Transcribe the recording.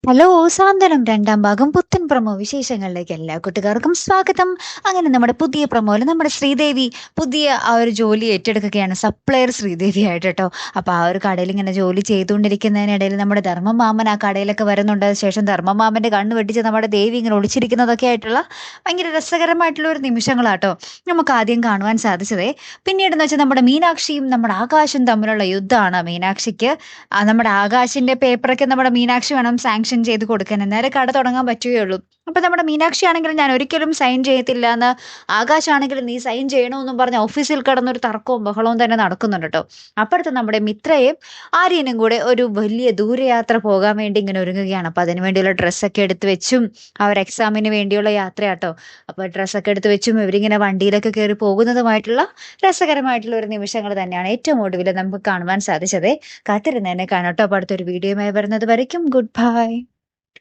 Hello! സാന്ത്വനം രണ്ടാം ഭാഗം പുത്തൻ പ്രൊമോ വിശേഷങ്ങളിലേക്ക് എല്ലാ കൂട്ടുകാർക്കും സ്വാഗതം. അങ്ങനെ നമ്മുടെ പുതിയ പ്രൊമോയില് നമ്മുടെ ശ്രീദേവി പുതിയ ആ ഒരു ജോലി ഏറ്റെടുക്കുകയാണ്. സപ്ലയർ ശ്രീദേവിയായിട്ട് ട്ടോ. അപ്പൊ ആ ഒരു കടയിൽ ഇങ്ങനെ ജോലി ചെയ്തുകൊണ്ടിരിക്കുന്നതിനിടയിൽ നമ്മുടെ ധർമ്മമാമൻ ആ കടയിലൊക്കെ വരുന്നുണ്ട്. ശേഷം ധർമ്മമാമന്റെ കണ്ണ് വെട്ടിച്ച് നമ്മുടെ ദേവി ഇങ്ങനെ ഒളിച്ചിരിക്കുന്നതൊക്കെ ആയിട്ടുള്ള ഭയങ്കര രസകരമായിട്ടുള്ള ഒരു നിമിഷങ്ങളാട്ടോ നമുക്ക് ആദ്യം കാണുവാൻ സാധിച്ചതേ. പിന്നീടെന്ന് വെച്ചാൽ നമ്മുടെ മീനാക്ഷിയും നമ്മുടെ ആകാശും തമ്മിലുള്ള യുദ്ധമാണ്. മീനാക്ഷിക്ക് നമ്മുടെ ആകാശിന്റെ പേപ്പറൊക്കെ നമ്മുടെ മീനാക്ഷി വേണം സാങ്ഷൻ ചെയ്ത് കൊടുക്കാൻ. അന്നേരെ കട തുടങ്ങാൻ പറ്റുകയുള്ളൂ. അപ്പൊ നമ്മുടെ മീനാക്ഷി ആണെങ്കിൽ ഞാൻ ഒരിക്കലും സൈൻ ചെയ്യത്തില്ലാന്ന്, ആകാശാണെങ്കിൽ നീ സൈൻ ചെയ്യണമെന്നും പറഞ്ഞ് ഓഫീസിൽ കിടന്നൊരു തർക്കവും ബഹളവും തന്നെ നടക്കുന്നുണ്ട് ട്ടോ. അപ്പുറത്ത് നമ്മുടെ മിത്രയും ആര്യനും കൂടെ ഒരു വലിയ ദൂരയാത്ര പോകാൻ വേണ്ടി ഇങ്ങനെ ഒരുങ്ങുകയാണ്. അപ്പൊ അതിന് വേണ്ടിയുള്ള ഡ്രസ്സൊക്കെ എടുത്ത് വെച്ചും അവർ എക്സാമിന് വേണ്ടിയുള്ള യാത്രയാട്ടോ. അപ്പൊ ഡ്രസ്സൊക്കെ എടുത്ത് വെച്ചും ഇവരിങ്ങനെ വണ്ടിയിലൊക്കെ കയറി പോകുന്നതുമായിട്ടുള്ള രസകരമായിട്ടുള്ള ഒരു നിമിഷങ്ങൾ തന്നെയാണ് ഏറ്റവും ഒടുവിൽ നമുക്ക് കാണുവാൻ സാധിച്ചത്. കാത്തിരുന്ന് തന്നെ കാണാം ട്ടോ. അപ്പൊ അടുത്തൊരു വീഡിയോയുമായി വരുന്നത് വരയ്ക്കും ഗുഡ് ബൈ.